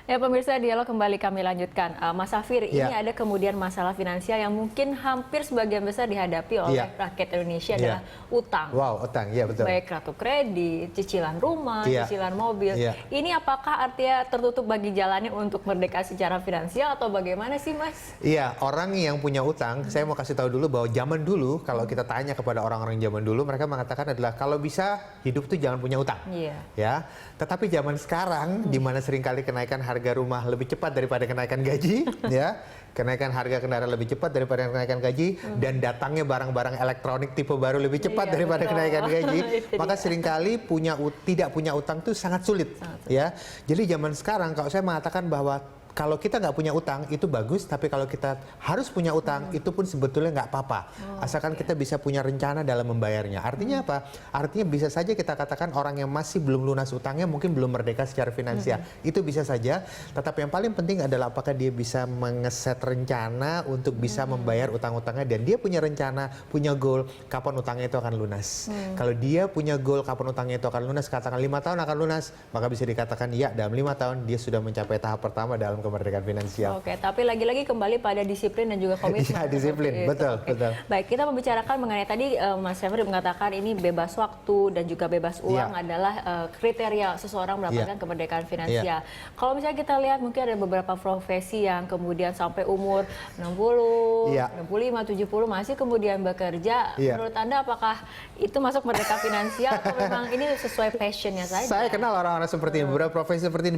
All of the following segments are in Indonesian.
Ya pemirsa, dialog kembali kami lanjutkan. Mas Safir, ini ada kemudian masalah finansial yang mungkin hampir sebagian besar dihadapi oleh rakyat Indonesia adalah utang. Wow, utang, ya betul. Baik kartu kredit, cicilan rumah, cicilan mobil. Ini apakah artinya tertutup bagi jalannya untuk merdeka secara finansial atau bagaimana sih, Mas? Iya, orang yang punya utang, saya mau kasih tahu dulu bahwa zaman dulu, kalau kita tanya kepada orang-orang zaman dulu, mereka mengatakan adalah kalau bisa hidup tuh jangan punya utang. Ya, tetapi zaman sekarang, di mana seringkali kenaikan harga rumah lebih cepat daripada kenaikan gaji, ya, kenaikan harga kendaraan lebih cepat daripada kenaikan gaji, dan datangnya barang-barang elektronik tipe baru lebih cepat daripada kenaikan gaji, maka seringkali tidak punya utang itu sangat sulit, ya. Jadi zaman sekarang, kalau saya mengatakan bahwa kalau kita nggak punya utang itu bagus, tapi kalau kita harus punya utang itu pun sebetulnya nggak apa-apa, asalkan kita bisa punya rencana dalam membayarnya. Artinya apa? Artinya bisa saja kita katakan orang yang masih belum lunas utangnya mungkin belum merdeka secara finansial, itu bisa saja. Tetapi yang paling penting adalah apakah dia bisa mengeset rencana untuk bisa membayar utang-utangnya, dan dia punya rencana, punya goal kapan utangnya itu akan lunas. Kalau dia punya goal kapan utangnya itu akan lunas, katakan 5 tahun akan lunas, maka bisa dikatakan ya dalam 5 tahun dia sudah mencapai tahap pertama dalam kemerdekaan finansial. Oke, tapi lagi-lagi kembali pada disiplin dan juga komitmen. Iya, disiplin, betul, betul. Baik, kita membicarakan mengenai tadi Mas Safir mengatakan ini bebas waktu dan juga bebas uang adalah kriteria seseorang mendapatkan kemerdekaan finansial. Kalau misalnya kita lihat mungkin ada beberapa profesi yang kemudian sampai umur 60, 65, 70 masih kemudian bekerja. Menurut Anda apakah itu masuk merdeka finansial atau memang ini sesuai passionnya saja? Saya kenal orang-orang seperti ini, beberapa profesi seperti ini,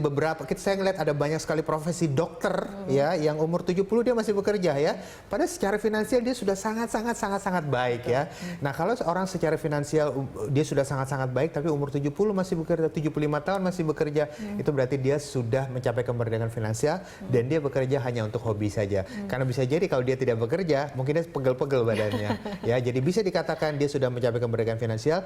saya ngeliat ada banyak sekali profesi dokter ya yang umur 70 dia masih bekerja ya. Padahal secara finansial dia sudah sangat baik ya. Nah, kalau seorang secara finansial dia sudah sangat baik tapi umur 70 masih bekerja, 75 tahun masih bekerja, itu berarti dia sudah mencapai kemerdekaan finansial dan dia bekerja hanya untuk hobi saja. Karena bisa jadi kalau dia tidak bekerja, mungkin dia pegel-pegel badannya. Ya, jadi bisa dikatakan dia sudah mencapai kemerdekaan finansial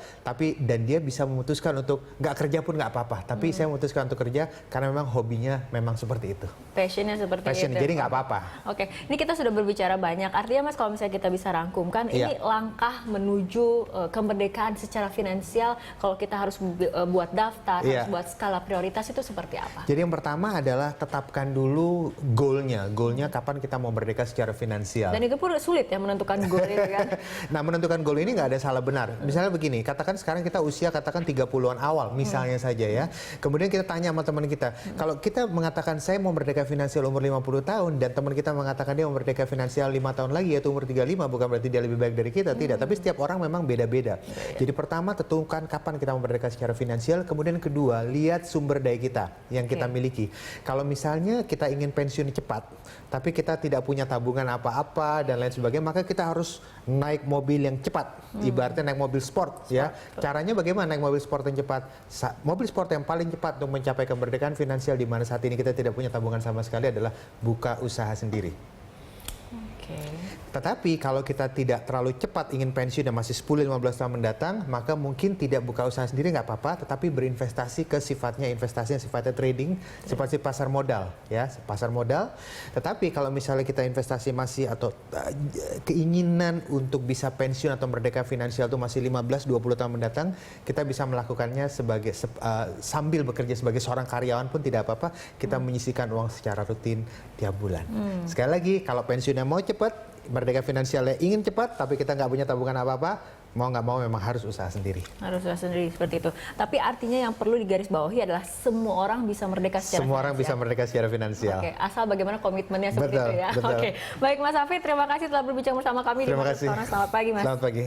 dan dia bisa memutuskan untuk nggak kerja pun nggak apa-apa. Tapi saya memutuskan untuk kerja karena memang hobinya memang seperti itu. Passionnya seperti itu. Jadi nggak apa-apa. Oke, ini kita sudah berbicara banyak. Artinya Mas, kalau misalnya kita bisa rangkumkan, ini langkah menuju kemerdekaan secara finansial. Kalau kita harus buat daftar, harus buat skala prioritas itu seperti apa? Jadi yang pertama adalah tetapkan dulu goalnya. Goalnya kapan kita mau merdeka secara finansial. Dan itu pun sulit ya menentukan goal itu kan. Nah, menentukan goal ini nggak ada salah benar. Misalnya begini, katakan sekarang kita usia katakan 30-an awal, misalnya saja ya. Kemudian kita tanya sama teman kita, kalau kita mengatakan saya mau merdeka finansial umur 50 tahun dan teman kita mengatakan dia mau merdeka finansial 5 tahun lagi yaitu umur 35, bukan berarti dia lebih baik dari kita, tidak. Tapi setiap orang memang beda-beda. Jadi pertama tentukan kapan kita mau merdeka secara finansial, kemudian kedua lihat sumber daya kita yang kita miliki. Kalau misalnya kita ingin pensiun cepat, tapi kita tidak punya tabungan apa-apa dan lain sebagainya, maka kita harus naik mobil yang cepat. Ibaratnya naik mobil sport ya. Caranya bagaimana naik mobil sport yang cepat? Mobil sport yang paling cepat untuk mencapai kemerdekaan finansial di mana saat ini kita tidak punya tabungan sama sekali adalah buka usaha sendiri. Tetapi kalau kita tidak terlalu cepat ingin pensiun dan masih 10-15 tahun mendatang, maka mungkin tidak buka usaha sendiri nggak apa-apa, tetapi berinvestasi ke sifatnya investasi yang sifatnya trading, seperti pasar modal ya, pasar modal. Tetapi kalau misalnya kita investasi masih atau keinginan untuk bisa pensiun atau merdeka finansial itu masih 15-20 tahun mendatang, kita bisa melakukannya sebagai sambil bekerja sebagai seorang karyawan pun tidak apa-apa, kita menyisihkan uang secara rutin tiap bulan. Sekali lagi, kalau pensiunnya mau cepat, merdeka finansialnya ingin cepat, tapi kita nggak punya tabungan apa-apa, mau nggak mau memang harus usaha sendiri. Harus usaha sendiri, seperti itu. Tapi artinya yang perlu digarisbawahi adalah semua orang bisa merdeka secara finansial. Semua orang bisa merdeka secara finansial. Oke, asal bagaimana komitmennya seperti itu ya. Oke, baik Mas Safir, terima kasih telah berbincang bersama kami. Terima kasih. Selamat pagi Mas. Selamat pagi.